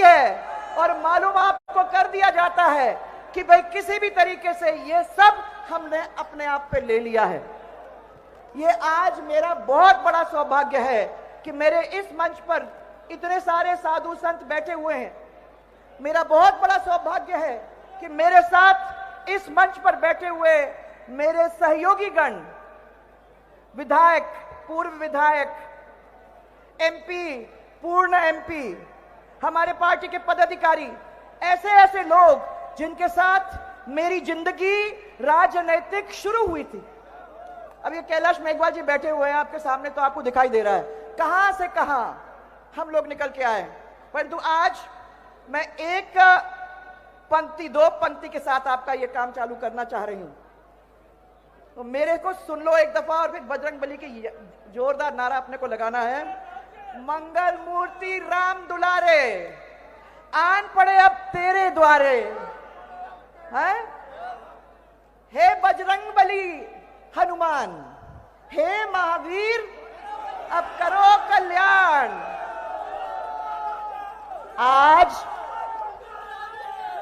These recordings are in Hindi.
है और मालूम आपको कर दिया जाता है कि भाई किसी भी तरीके से ये सब हमने अपने आप पे ले लिया है। ये आज मेरा बहुत बड़ा सौभाग्य है कि मेरे इस मंच पर इतने सारे साधु संत बैठे हुए हैं। मेरा बहुत बड़ा सौभाग्य है कि मेरे साथ इस मंच पर बैठे हुए मेरे सहयोगी गण, विधायक, पूर्व विधायक, एमपी, पूर्ण एमपी, हमारे पार्टी के पदाधिकारी, ऐसे ऐसे लोग जिनके साथ मेरी जिंदगी राजनैतिक शुरू हुई थी। अब ये कैलाश मेघवाल जी बैठे हुए हैं आपके सामने, तो आपको दिखाई दे रहा है कहां से कहां हम लोग निकल के आए। परंतु आज मैं एक पंक्ति, दो पंक्ति के साथ आपका ये काम चालू करना चाह रही हूं। तो मेरे को सुन लो एक दफा और फिर बजरंगबली की जोरदार नारा अपने को लगाना है। मंगल मूर्ति राम दुलारे, आन पड़े अब तेरे द्वारे हैं। हे बजरंगबली हनुमान, हे महावीर अब करो कल्याण। आज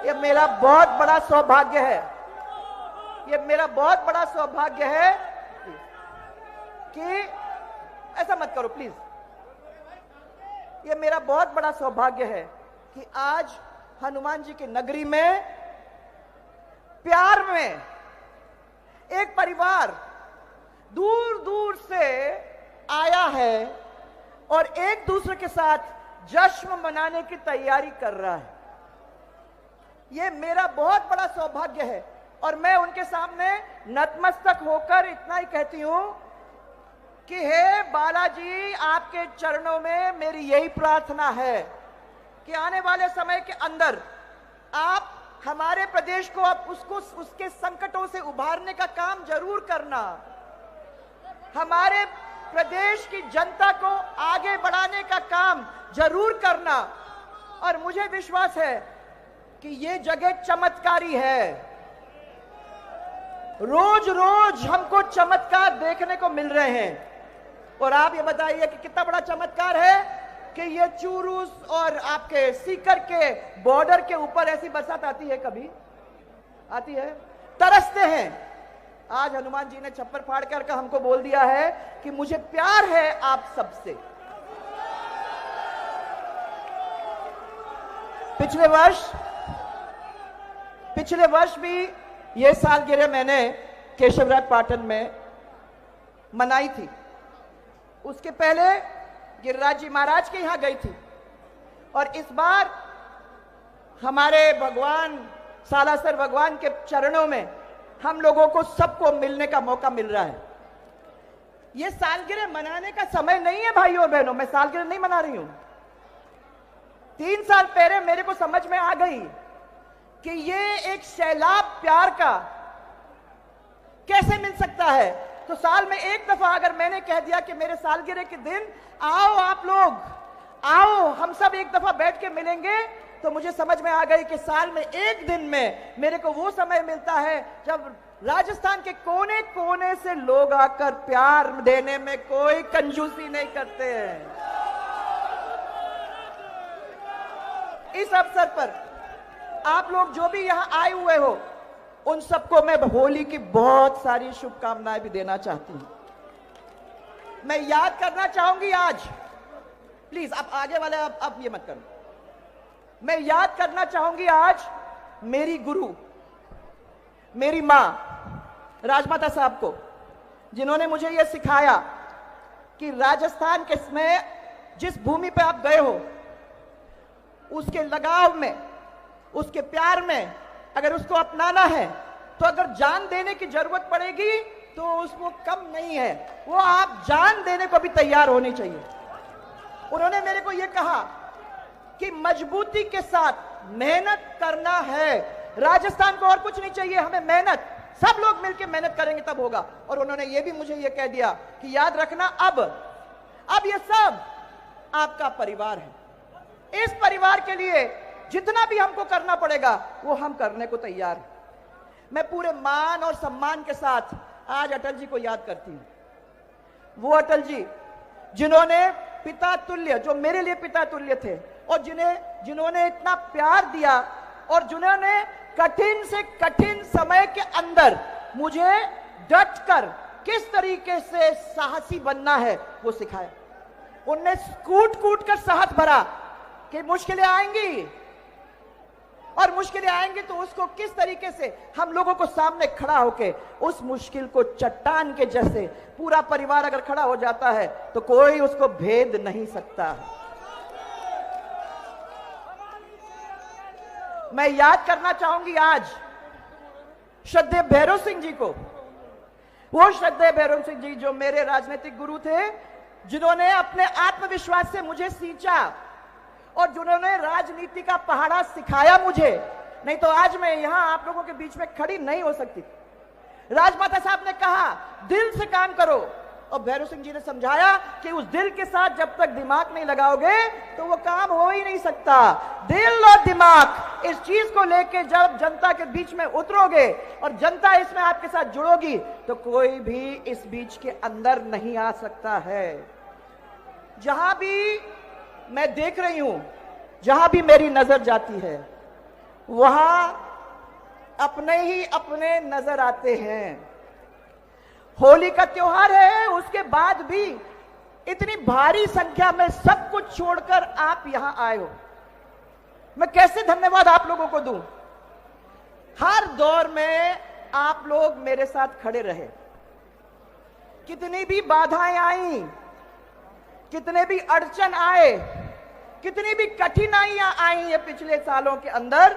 ये मेरा बहुत बड़ा सौभाग्य है, ये मेरा बहुत बड़ा सौभाग्य है कि ऐसा मत करो प्लीज। ये मेरा बहुत बड़ा सौभाग्य है कि आज हनुमान जी की नगरी में प्यार में एक परिवार दूर दूर से आया है और एक दूसरे के साथ जश्न मनाने की तैयारी कर रहा है। यह मेरा बहुत बड़ा सौभाग्य है और मैं उनके सामने नतमस्तक होकर इतना ही कहती हूं कि हे बालाजी, आपके चरणों में मेरी यही प्रार्थना है कि आने वाले समय के अंदर आप हमारे प्रदेश को अब उसके संकटों से उभारने का काम जरूर करना, हमारे प्रदेश की जनता को आगे बढ़ाने का काम जरूर करना। और मुझे विश्वास है कि ये जगह चमत्कारी है। रोज रोज हमको चमत्कार देखने को मिल रहे हैं और आप ये बताइए कि कितना बड़ा चमत्कार है कि ये चूरू और आपके सीकर के बॉर्डर के ऊपर ऐसी बरसात आती है, कभी आती है? तरसते हैं। आज हनुमान जी ने छप्पर फाड़ कर हमको बोल दिया है कि मुझे प्यार है आप सबसे। पिछले वर्ष भी ये सालगिरह मैंने केशवराज पाटन में मनाई थी। उसके पहले गिरिराज जी महाराज के यहां गई थी और इस बार हमारे भगवान सालासर भगवान के चरणों में हम लोगों को सबको मिलने का मौका मिल रहा है। यह सालगिरह मनाने का समय नहीं है भाइयों और बहनों। मैं सालगिरह नहीं मना रही हूं। 3 साल पहले मेरे को समझ में आ गई कि ये एक सैलाब प्यार का कैसे मिल सकता है। तो साल में एक दफा अगर मैंने कह दिया कि मेरे सालगिरह के दिन आओ आप लोग, आओ हम सब एक दफा बैठ के मिलेंगे, तो मुझे समझ में आ गई कि साल में एक दिन में मेरे को वो समय मिलता है जब राजस्थान के कोने कोने से लोग आकर प्यार देने में कोई कंजूसी नहीं करते हैं। इस अवसर पर आप लोग जो भी यहां आए हुए हो, उन सबको मैं होली की बहुत सारी शुभकामनाएं भी देना चाहती हूं। मैं याद करना चाहूंगी आज, प्लीज आप आगे वाले आप ये मत करो। मैं याद करना चाहूंगी आज मेरी गुरु, मेरी मां राजमाता साहब को, जिन्होंने मुझे यह सिखाया कि राजस्थान के में जिस भूमि पे आप गए हो, उसके लगाव में, उसके प्यार में अगर उसको अपनाना है तो अगर जान देने की जरूरत पड़ेगी तो उसको कम नहीं है, वो आप जान देने को भी तैयार होनी चाहिए। उन्होंने मेरे को यह कहा कि मजबूती के साथ मेहनत करना है। राजस्थान को और कुछ नहीं चाहिए, हमें मेहनत, सब लोग मिलकर मेहनत करेंगे तब होगा। और उन्होंने ये भी मुझे ये कह दिया कि याद रखना अब ये सब आपका परिवार है। इस परिवार के लिए जितना भी हमको करना पड़ेगा वो हम करने को तैयार हैं। मैं पूरे मान और सम्मान के साथ आज अटल जी को याद करती हूं। वो अटल जी जिन्होंने पिता तुल्य, जो मेरे लिए पिता तुल्य थे, और जिन्होंने इतना प्यार दिया और जिन्होंने कठिन से कठिन समय के अंदर मुझे डटकर किस तरीके से साहसी बनना है वो सिखाया। उनने कूट कूट कर साहस भरा कि मुश्किलें आएंगी और मुश्किलें आएंगी तो उसको किस तरीके से हम लोगों को सामने खड़ा होके उस मुश्किल को चट्टान के जैसे पूरा परिवार अगर खड़ा हो जाता है तो कोई उसको भेद नहीं सकता। मैं याद करना चाहूंगी आज श्रद्धेय भैरव सिंह जी को। वो श्रद्धेय भैरव सिंह जी जो मेरे राजनीतिक गुरु थे, जिन्होंने अपने आत्मविश्वास से मुझे सींचा और जिन्होंने राजनीति का पहाड़ा सिखाया मुझे, नहीं तो आज मैं यहां आप लोगों के बीच में खड़ी नहीं हो सकती। राजमाता साहब ने कहा दिल से काम करो और भैरव सिंह जी ने समझाया कि उस दिल के साथ जब तक दिमाग नहीं लगाओगे तो वो काम हो ही नहीं सकता। दिल और दिमाग इस चीज को लेके जब जनता के बीच में उतरोगे और जनता इसमें आपके साथ जुड़ोगी तो कोई भी इस बीच के अंदर नहीं आ सकता है। जहां भी मैं देख रही हूं, जहां भी मेरी नजर जाती है, वहां अपने ही अपने नजर आते हैं। होली का त्योहार है, उसके बाद भी इतनी भारी संख्या में सब कुछ छोड़कर आप यहां आए हो। मैं कैसे धन्यवाद आप लोगों को दूं। हर दौर में आप लोग मेरे साथ खड़े रहे। कितनी भी बाधाएं आई, कितने भी अड़चन आए, कितनी भी कठिनाइयां आई ये पिछले सालों के अंदर,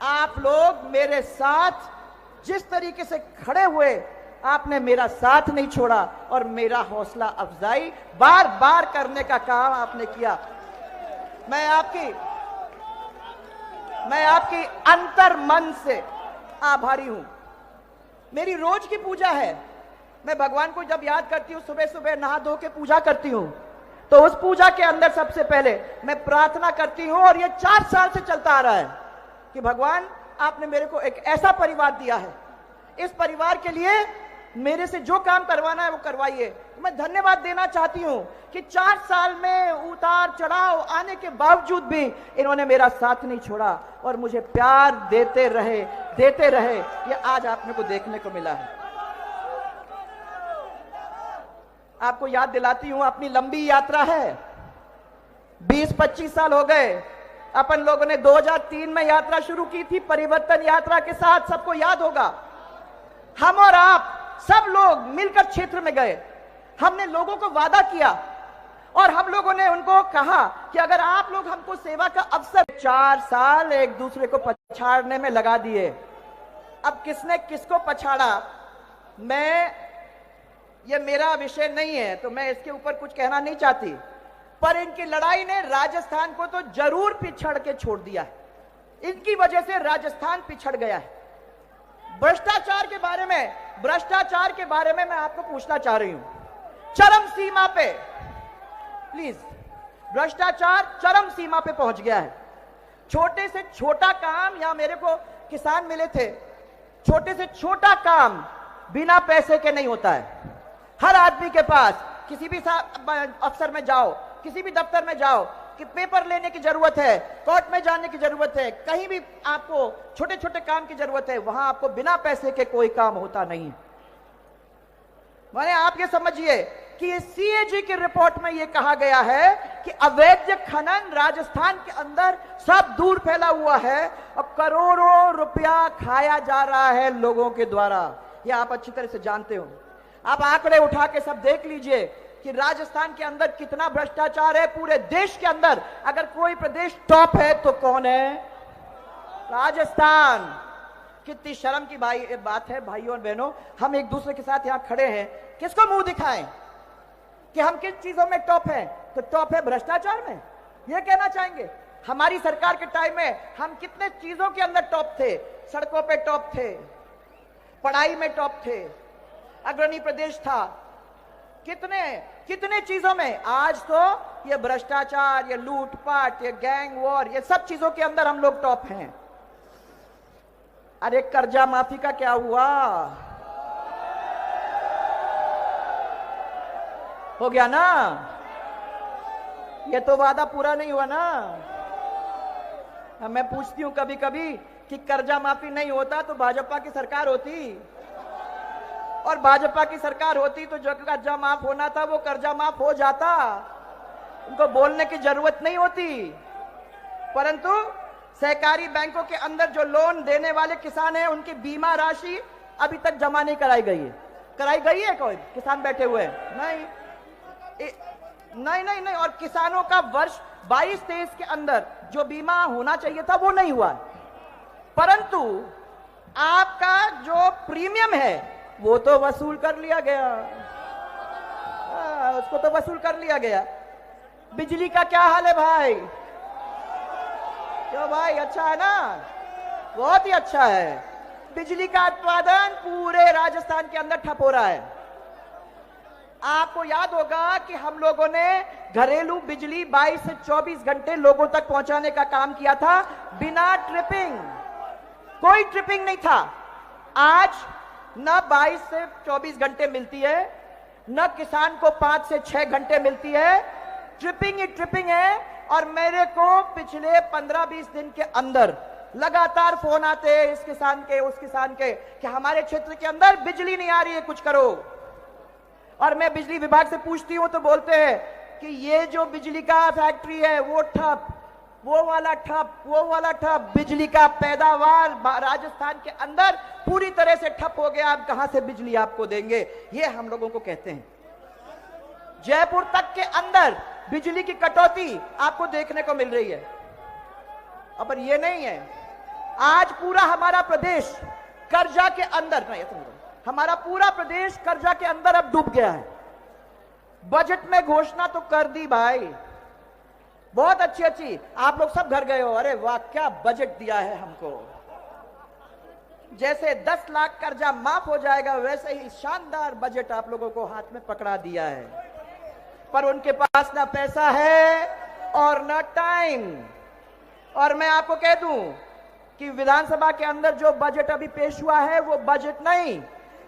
आप लोग मेरे साथ जिस तरीके से खड़े हुए, आपने मेरा साथ नहीं छोड़ा और मेरा हौसला अफजाई बार बार करने का काम आपने किया। मैं आपकी अंतर मन से आभारी हूं। मेरी रोज की पूजा है। मैं भगवान को जब याद करती हूं, सुबह सुबह नहा धो के पूजा करती हूं, तो उस पूजा के अंदर सबसे पहले मैं प्रार्थना करती हूं और ये 4 साल से चलता आ रहा है कि भगवान आपने मेरे को एक ऐसा परिवार दिया है, इस परिवार के लिए मेरे से जो काम करवाना है वो करवाइए। तो मैं धन्यवाद देना चाहती हूं कि 4 साल में उतार चढ़ाव आने के बावजूद भी इन्होंने मेरा साथ नहीं छोड़ा और मुझे प्यार देते रहे। ये आज आपने को देखने को मिला है। आपको याद दिलाती हूं, अपनी लंबी यात्रा है, 20-25 साल हो गए। अपन लोगों ने 2003 में यात्रा शुरू की थी परिवर्तन यात्रा के साथ, सबको याद होगा। हम और आप सब लोग मिलकर क्षेत्र में गए। हमने लोगों को वादा किया और हम लोगों ने उनको कहा कि अगर आप लोग हमको सेवा का अवसर, 4 साल एक दूसरे को पछाड़ने में लगा दिए। अब किसने किसको पछाड़ा, ये मेरा विषय नहीं है तो मैं इसके ऊपर कुछ कहना नहीं चाहती, पर इनकी लड़ाई ने राजस्थान को तो जरूर पिछड़ के छोड़ दिया है। इनकी वजह से राजस्थान पिछड़ गया है। भ्रष्टाचार के बारे में मैं आपको पूछना चाह रही हूं। चरम सीमा पे, प्लीज, भ्रष्टाचार चरम सीमा पे पहुंच गया है। छोटे से छोटा काम, या मेरे को किसान मिले थे, छोटे से छोटा काम बिना पैसे के नहीं होता है। हर आदमी के पास किसी भी अफसर में जाओ, किसी भी दफ्तर में जाओ कि पेपर लेने की जरूरत है, कोर्ट में जाने की जरूरत है, कहीं भी आपको छोटे छोटे काम की जरूरत है, वहां आपको बिना पैसे के कोई काम होता नहीं। माने आप ये समझिए कि सीएजी की रिपोर्ट में यह कहा गया है कि अवैध खनन राजस्थान के अंदर सब दूर फैला हुआ है और करोड़ों रुपया खाया जा रहा है लोगों के द्वारा। यह आप अच्छी तरह से जानते हो। आप आंकड़े उठा के सब देख लीजिए कि राजस्थान के अंदर कितना भ्रष्टाचार है। पूरे देश के अंदर अगर कोई प्रदेश टॉप है तो कौन है? राजस्थान। कितनी शर्म की बात है भाइयों और बहनों, हम एक दूसरे के साथ यहां खड़े हैं, किसको मुंह दिखाएं कि हम किस चीजों में टॉप हैं? तो टॉप है भ्रष्टाचार में। यह कहना चाहेंगे हमारी सरकार के टाइम में हम कितने चीजों के अंदर टॉप थे। सड़कों पे टॉप थे, पढ़ाई में टॉप थे, अग्रणी प्रदेश था, कितने चीजों में। आज तो ये भ्रष्टाचार, ये लूटपाट, ये गैंग वॉर, ये सब चीजों के अंदर हम लोग टॉप हैं। अरे कर्जा माफी का क्या हुआ? हो गया ना? ये तो वादा पूरा नहीं हुआ ना। मैं पूछती हूं कभी कभी कि कर्जा माफी नहीं होता तो भाजपा की सरकार होती, और भाजपा की सरकार होती तो जो कर्जा माफ होना था वो कर्जा माफ हो जाता, उनको बोलने की जरूरत नहीं होती। परंतु सहकारी बैंकों के अंदर जो लोन देने वाले किसान हैं उनकी बीमा राशि अभी तक जमा नहीं कराई गई है। कराई गई है कोई किसान बैठे हुए? नहीं नहीं नहीं नहीं। और किसानों का वर्ष 22-23 के अंदर जो बीमा होना चाहिए था वो नहीं हुआ, परंतु आपका जो प्रीमियम है वो तो वसूल कर लिया गया। उसको तो वसूल कर लिया गया। बिजली का क्या हाल है भाई? क्यों भाई, अच्छा है ना? बहुत ही अच्छा है। बिजली का उत्पादन पूरे राजस्थान के अंदर ठप हो रहा है। आपको याद होगा कि हम लोगों ने घरेलू बिजली 22 से 24 घंटे लोगों तक पहुंचाने का काम किया था बिना ट्रिपिंग। कोई ट्रिपिंग नहीं था। आज न 22 से 24 घंटे मिलती है, न किसान को 5 से 6 घंटे मिलती है। ट्रिपिंग ही ट्रिपिंग है। और मेरे को पिछले 15-20 दिन के अंदर लगातार फोन आते हैं इस किसान के उस किसान के कि हमारे क्षेत्र के अंदर बिजली नहीं आ रही है, कुछ करो। और मैं बिजली विभाग से पूछती हूं तो बोलते हैं कि ये जो बिजली का फैक्ट्री है वो ठप, वो वाला ठप, वो वाला ठप। बिजली का पैदावार राजस्थान के अंदर पूरी तरह से ठप हो गया, आप कहां से बिजली आपको देंगे, ये हम लोगों को कहते हैं। जयपुर तक के अंदर बिजली की कटौती आपको देखने को मिल रही है। अब ये नहीं है, आज पूरा हमारा प्रदेश कर्जा के अंदर नहीं, हमारा पूरा प्रदेश कर्जा के अंदर अब डूब गया है। बजट में घोषणा तो कर दी भाई, बहुत अच्छी अच्छी, आप लोग सब घर गए हो, अरे वाह क्या बजट दिया है हमको। जैसे 10 लाख कर्जा माफ हो जाएगा वैसे ही शानदार बजट आप लोगों को हाथ में पकड़ा दिया है। पर उनके पास ना पैसा है और ना टाइम। और मैं आपको कह दूं कि विधानसभा के अंदर जो बजट अभी पेश हुआ है वो बजट नहीं,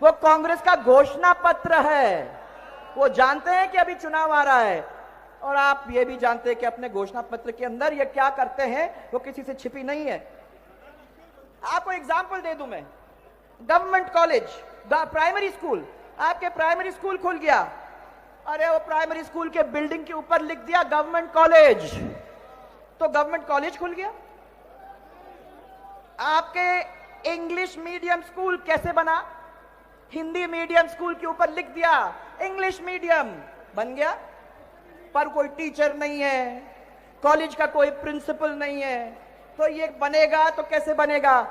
वो कांग्रेस का घोषणा पत्र है। वो जानते हैं कि अभी चुनाव आ रहा है, और आप ये भी जानते हैं कि अपने घोषणा पत्र के अंदर ये क्या करते हैं वो किसी से छिपी नहीं है। आपको एग्जाम्पल दे दूं मैं, गवर्नमेंट कॉलेज, प्राइमरी स्कूल, आपके प्राइमरी स्कूल खुल गया, अरे वो प्राइमरी स्कूल के बिल्डिंग के ऊपर लिख दिया गवर्नमेंट कॉलेज, तो गवर्नमेंट कॉलेज खुल गया। आपके इंग्लिश मीडियम स्कूल कैसे बना? हिंदी मीडियम स्कूल के ऊपर लिख दिया इंग्लिश मीडियम, बन गया। पर कोई टीचर नहीं है, कॉलेज का कोई प्रिंसिपल नहीं है, तो ये बनेगा तो कैसे बनेगा?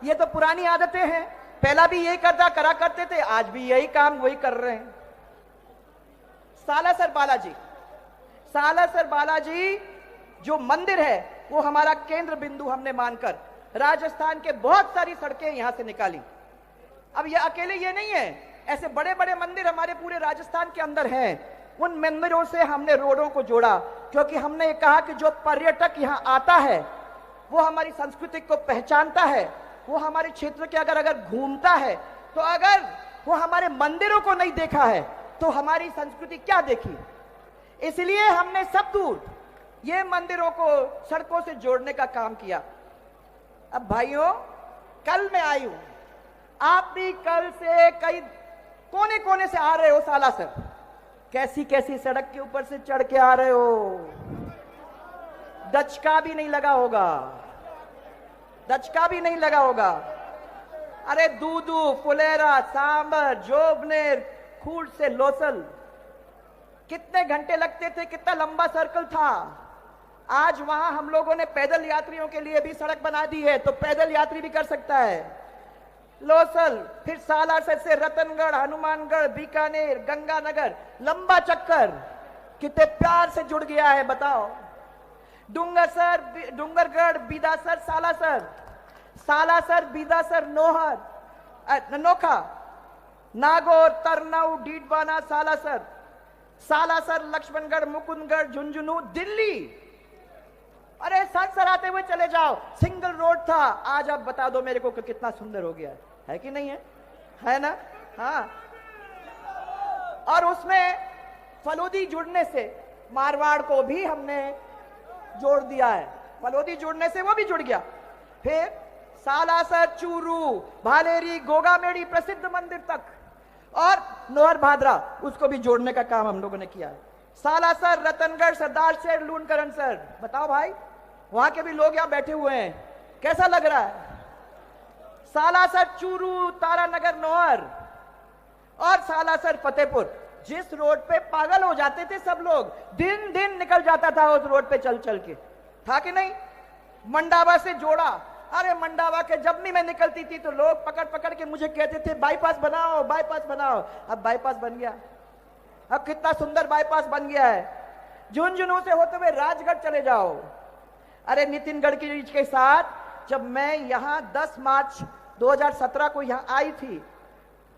ये तो पुरानी आदतें हैं, पहला भी यही करा करते थे, आज भी यही काम वही कर रहे हैं। सालासर बालाजी, सालासर बालाजी जो मंदिर है वो हमारा केंद्र बिंदु हमने मानकर राजस्थान के बहुत सारी सड़कें यहां से निकाली। अब ये अकेले ये नहीं है, ऐसे बड़े बड़े मंदिर हमारे पूरे राजस्थान के अंदर हैं। उन मंदिरों से हमने रोडों को जोड़ा, क्योंकि हमने कहा कि जो पर्यटक यहां आता है वो हमारी संस्कृति को पहचानता है, वो हमारे क्षेत्र के अगर घूमता है, तो अगर वो हमारे मंदिरों को नहीं देखा है तो हमारी संस्कृति क्या देखी। इसलिए हमने सब दूर ये मंदिरों को सड़कों से जोड़ने का काम किया। अब भाइयों, कल मैं आई हूं, आप भी कल से कई कोने कोने से आ रहे हो सालासर, कैसी कैसी सड़क के ऊपर से चढ़ के आ रहे हो, दचका भी नहीं लगा होगा, दचका भी नहीं लगा होगा। अरे दूदू, फुलेरा, सांबर, जोबनेर, खूट से लोसल, कितने घंटे लगते थे, कितना लंबा सर्कल था। आज वहां हम लोगों ने पैदल यात्रियों के लिए भी सड़क बना दी है, तो पैदल यात्री भी कर सकता है। लोसल, फिर सालासर से रतनगढ़, हनुमानगढ़, बीकानेर, गंगानगर, लंबा चक्कर कितने प्यार से जुड़ गया है बताओ। डूंगरसर, डूंगरगढ़, बीदासर, सालासर, सालासर, बीदासर, नोहर, नोखा, नागौर, तरनऊ, डीडवाना, सालासर, सालासर, लक्ष्मणगढ़, मुकुंदगढ़, झुंझुनू, दिल्ली। अरे सरसराते हुए चले जाओ, सिंगल रोड था, आज आप बता दो मेरे को कि कितना सुंदर हो गया है कि नहीं है? है ना? हाँ। और उसमें फलोदी जुड़ने से मारवाड़ को भी हमने जोड़ दिया है, फलोदी जुड़ने से वो भी जुड़ गया। फिर सालासर, चूरू, भालेरी, गोगामेड़ी प्रसिद्ध मंदिर तक, और नोहर भादरा, उसको भी जोड़ने का काम हम लोगों ने किया है। सालासर, रतनगढ़, सरदार शहर, लूणकरण सर, बताओ भाई, वहां के भी लोग यहां बैठे हुए हैं, कैसा लग रहा है? सालासर, चूरू, तारानगर, नोहर और सालासर, फतेहपुर, जिस रोड पे पागल हो जाते थे सब लोग, दिन दिन निकल जाता था उस रोड पे चल चल के, था कि नहीं? मंडावा से जोड़ा। अरे मंडावा के जब भी मैं निकलती थी तो लोग पकड़ पकड़ के मुझे कहते थे बाईपास बनाओ, बाईपास बनाओ। अब बाईपास बन गया, अब कितना सुंदर बाईपास बन गया है। झुंझुनू से होते हुए राजगढ़ चले जाओ। अरे नितिन गडकरी के साथ जब मैं यहां 10 मार्च 2017 को यहां आई थी,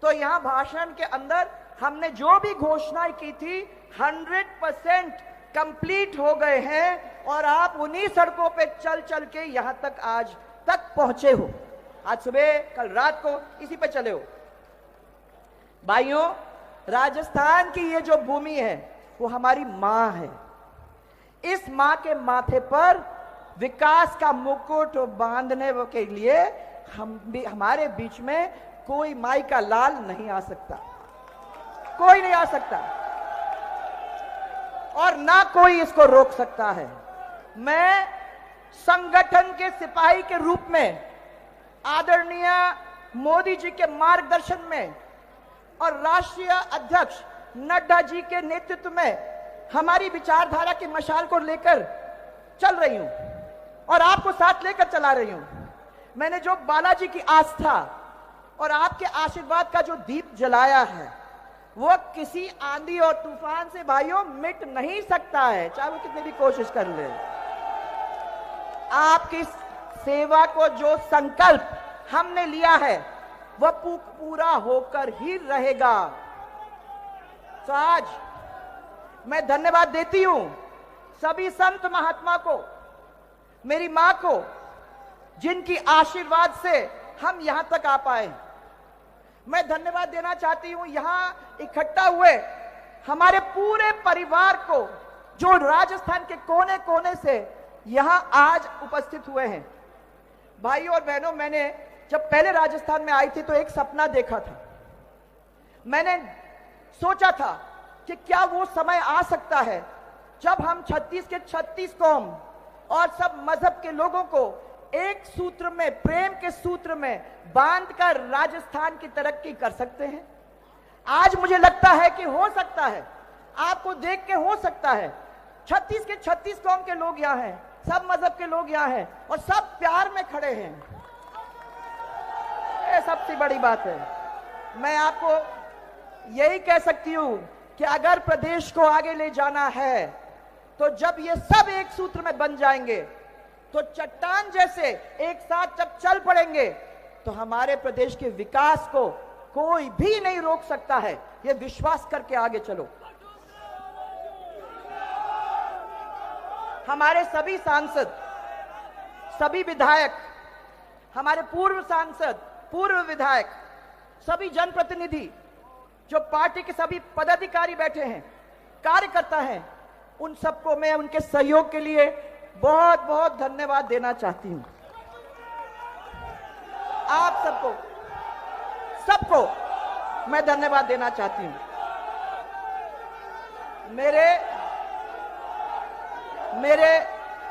तो यहां भाषण के अंदर हमने जो भी घोषणाएं की थी 100% कंप्लीट हो गए हैं, और आप उन्हीं सड़कों पे चल चल के यहां तक आज तक पहुंचे हो। आज सुबह, कल रात को इसी पे चले हो। भाइयों, राजस्थान की ये जो भूमि है वो हमारी मां है। इस मां के माथे पर विकास का मुकुट बांधने के लिए हमारे बीच में कोई माई का लाल नहीं आ सकता, कोई नहीं आ सकता, और ना कोई इसको रोक सकता है। मैं संगठन के सिपाही के रूप में आदरणीय मोदी जी के मार्गदर्शन में और राष्ट्रीय अध्यक्ष नड्डा जी के नेतृत्व में हमारी विचारधारा की मशाल को लेकर चल रही हूं और आपको साथ लेकर चला रही हूं। मैंने जो बालाजी की आस्था और आपके आशीर्वाद का जो दीप जलाया है, वो किसी आंधी और तूफान से भाइयों मिट नहीं सकता है, चाहे वो कितनी भी कोशिश कर ले। आपकी सेवा को जो संकल्प हमने लिया है वह पूरा होकर ही रहेगा। तो आज मैं धन्यवाद देती हूं सभी संत महात्मा को, मेरी मां को, जिनकी आशीर्वाद से हम यहां तक आ पाए। मैं धन्यवाद देना चाहती हूं यहां इकट्ठा हुए हमारे पूरे परिवार को, जो राजस्थान के कोने कोने से यहां आज उपस्थित हुए हैं। भाइयों और बहनों, मैंने जब पहले राजस्थान में आई थी तो एक सपना देखा था। मैंने सोचा था कि क्या वो समय आ सकता है जब हम 36 के 36 कौम और सब मजहब के लोगों को एक सूत्र में, प्रेम के सूत्र में बांधकर राजस्थान की तरक्की कर सकते हैं। आज मुझे लगता है कि हो सकता है, आपको देख के हो सकता है। 36 के 36 कौम के लोग यहाँ हैं, सब मजहब के लोग यहाँ हैं और सब प्यार में खड़े हैं। ये सबसे बड़ी बात है। मैं आपको यही कह सकती हूं कि अगर प्रदेश को आगे ले जाना है तो जब ये सब एक सूत्र में बन जाएंगे, तो चट्टान जैसे एक साथ जब चल पड़ेंगे, तो हमारे प्रदेश के विकास को कोई भी नहीं रोक सकता है। ये विश्वास करके आगे चलो। हमारे सभी सांसद, सभी विधायक, हमारे पूर्व सांसद, पूर्व विधायक, सभी जनप्रतिनिधि, जो पार्टी के सभी पदाधिकारी बैठे हैं, कार्यकर्ता हैं, उन सबको मैं उनके सहयोग के लिए बहुत बहुत धन्यवाद देना चाहती हूं। आप सबको मैं धन्यवाद देना चाहती हूं। मेरे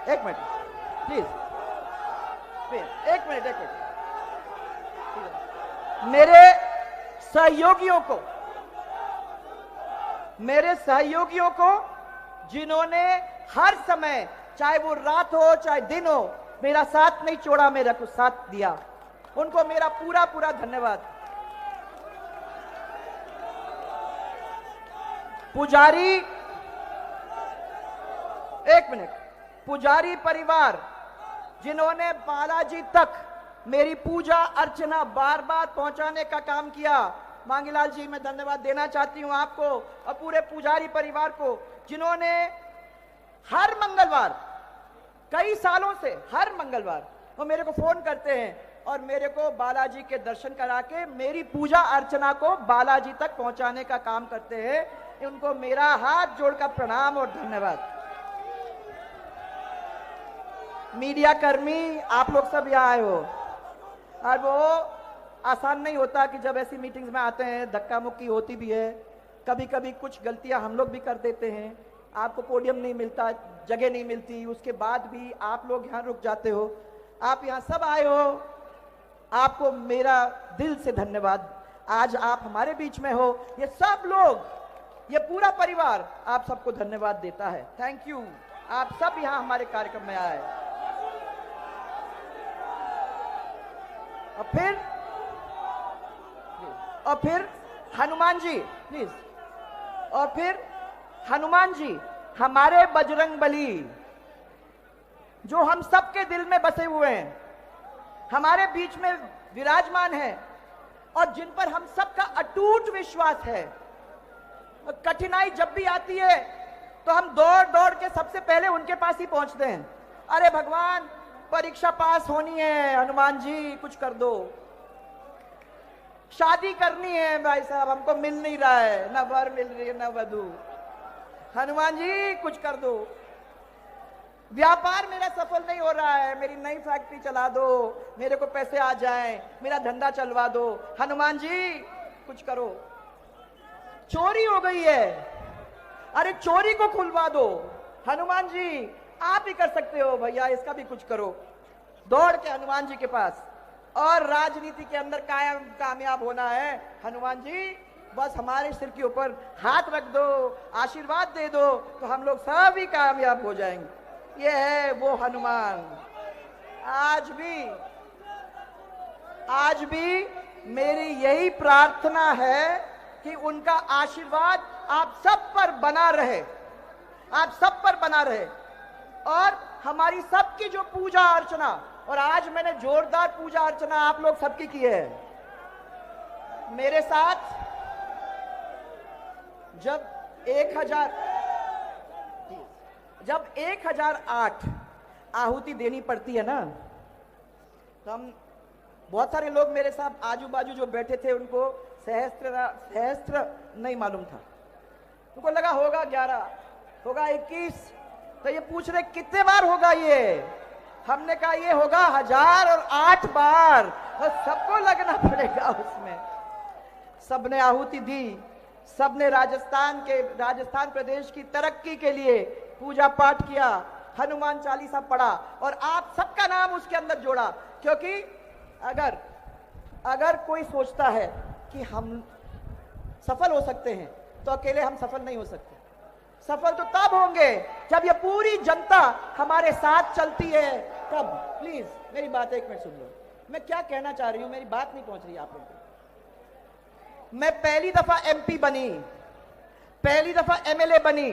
एक मिनट प्लीज, एक मिनट। मेरे सहयोगियों को जिन्होंने हर समय, चाहे वो रात हो चाहे दिन हो, मेरा साथ नहीं छोड़ा, मेरा को साथ दिया, उनको मेरा पूरा पूरा धन्यवाद। पुजारी परिवार, जिन्होंने बालाजी तक मेरी पूजा अर्चना बार बार पहुंचाने का काम किया, मांगीलाल जी, मैं धन्यवाद देना चाहती हूं आपको और पूरे पुजारी परिवार को, जिन्होंने हर मंगलवार, कई सालों से हर मंगलवार वो मेरे को फोन करते हैं और मेरे को बालाजी के दर्शन करा के मेरी पूजा अर्चना को बालाजी तक पहुंचाने का काम करते हैं। उनको मेरा हाथ जोड़कर प्रणाम और धन्यवाद। मीडिया कर्मी आप लोग सब यहाँ आए हो, और वो आसान नहीं होता कि जब ऐसी मीटिंग्स में आते हैं धक्का मुक्की होती भी है, कभी कभी कुछ गलतियां हम लोग भी कर देते हैं, आपको पोडियम नहीं मिलता, जगह नहीं मिलती, उसके बाद भी आप लोग यहाँ रुक जाते हो। आप यहाँ सब आए हो, आपको मेरा दिल से धन्यवाद। आज आप हमारे बीच में हो, ये सब लोग, ये पूरा परिवार आप सबको धन्यवाद देता है। थैंक यू, आप सब यहाँ हमारे कार्यक्रम में आए। और फिर हनुमान जी प्लीज, और फिर हनुमान जी हमारे बजरंग बली जो हम सबके दिल में बसे हुए हैं, हमारे बीच में विराजमान है और जिन पर हम सबका अटूट विश्वास है। कठिनाई जब भी आती है तो हम दौड़ दौड़ के सबसे पहले उनके पास ही पहुंचते हैं। अरे भगवान, परीक्षा पास होनी है, हनुमान जी कुछ कर दो। शादी करनी है भाई साहब, हमको मिल नहीं रहा है, ना वर मिल रही है ना वधू, हनुमान जी कुछ कर दो। व्यापार मेरा सफल नहीं हो रहा है, मेरी नई फैक्ट्री चला दो, मेरे को पैसे आ जाएं, मेरा धंधा चलवा दो, हनुमान जी कुछ करो। चोरी हो गई है, अरे चोरी को खुलवा दो, हनुमान जी आप ही कर सकते हो भैया, इसका भी कुछ करो। दौड़ के हनुमान जी के पास। और राजनीति के अंदर कामयाब होना है, हनुमान जी बस हमारे सिर के ऊपर हाथ रख दो, आशीर्वाद दे दो, तो हम लोग सभी कामयाब हो जाएंगे। ये है वो हनुमान। आज भी मेरी यही प्रार्थना है कि उनका आशीर्वाद आप सब पर बना रहे, आप सब पर बना रहे। और हमारी सबकी जो पूजा अर्चना, और आज मैंने जोरदार पूजा अर्चना आप लोग सबकी की है मेरे साथ। जब 1008 आहुति देनी पड़ती है ना, तो हम बहुत सारे लोग मेरे साथ आजू बाजू जो बैठे थे उनको सहस्त्र नहीं मालूम था, उनको लगा होगा 11, होगा 21, तो ये पूछ रहे कितने बार होगा ये। हमने कहा ये होगा 1008 बार, और सबको लगना पड़ेगा उसमें। सबने आहुति दी, सबने राजस्थान प्रदेश की तरक्की के लिए पूजा पाठ किया, हनुमान चालीसा पढ़ा, और आप सबका नाम उसके अंदर जोड़ा। क्योंकि अगर कोई सोचता है कि हम सफल हो सकते हैं, तो अकेले हम सफल नहीं हो सकते। सफल तो तब होंगे जब ये पूरी जनता हमारे साथ चलती है, तब। प्लीज मेरी बात एक मिनट सुन लो, मैं क्या कहना चाह रही हूं, मेरी बात नहीं पहुंच रही आप लोगों को। मैं पहली दफा एमपी बनी, पहली दफा एमएलए बनी,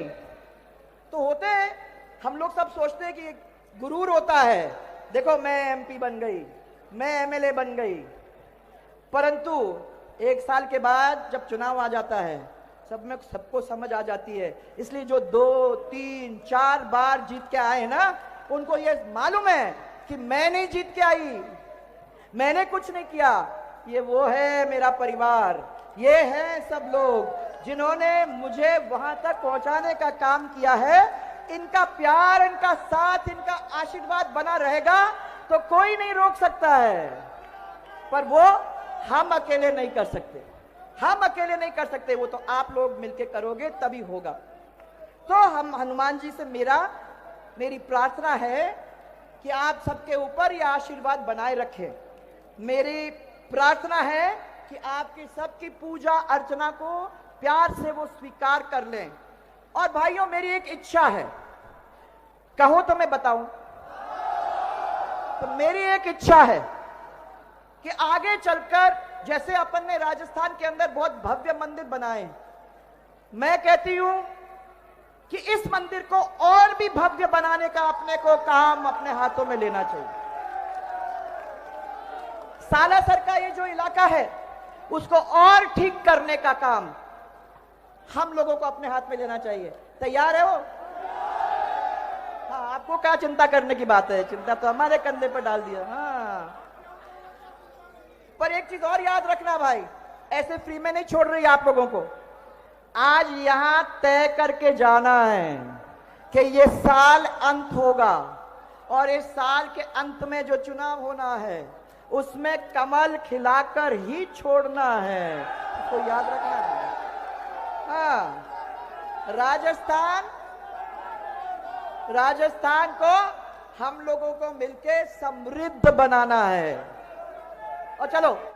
तो होते हैं हम लोग सब सोचते हैं कि गुरूर होता है, देखो मैं एमपी बन गई, मैं एमएलए बन गई। परंतु 1 साल के बाद जब चुनाव आ जाता है, सबको समझ आ जाती है। इसलिए जो 2, 3, 4 बार जीत के आए ना, उनको ये मालूम है कि मैं नहीं जीत के आई, मैंने कुछ नहीं किया, ये वो है मेरा परिवार, ये है सब लोग जिन्होंने मुझे वहां तक पहुंचाने का काम किया है। इनका प्यार, इनका साथ, इनका आशीर्वाद बना रहेगा तो कोई नहीं रोक सकता है, पर वो हम अकेले नहीं कर सकते, हम अकेले नहीं कर सकते, वो तो आप लोग मिलके करोगे तभी होगा। तो हम हनुमान जी से मेरी प्रार्थना है कि आप सबके ऊपर ये आशीर्वाद बनाए रखें। मेरी प्रार्थना है कि आपकी सबकी पूजा अर्चना को प्यार से वो स्वीकार कर लें। और भाइयों, मेरी एक इच्छा है, कहो तो मैं बताऊं, तो मेरी एक इच्छा है कि आगे चलकर जैसे अपन ने राजस्थान के अंदर बहुत भव्य मंदिर बनाए, मैं कहती हूं कि इस मंदिर को और भी भव्य बनाने का अपने को काम अपने हाथों में लेना चाहिए। सालासर का ये जो इलाका है उसको और ठीक करने का काम हम लोगों को अपने हाथ में लेना चाहिए। तैयार है वो? हाँ, आपको क्या चिंता करने की बात है, चिंता तो हमारे कंधे पर डाल दिया। हाँ, पर एक चीज और याद रखना भाई, ऐसे फ्री में नहीं छोड़ रही आप लोगों को। आज यहां तय करके जाना है कि ये साल अंत होगा और इस साल के अंत में जो चुनाव होना है उसमें कमल खिलाकर ही छोड़ना है, इसको याद रखना है। हाँ, राजस्थान को हम लोगों को मिलके समृद्ध बनाना है। और चलो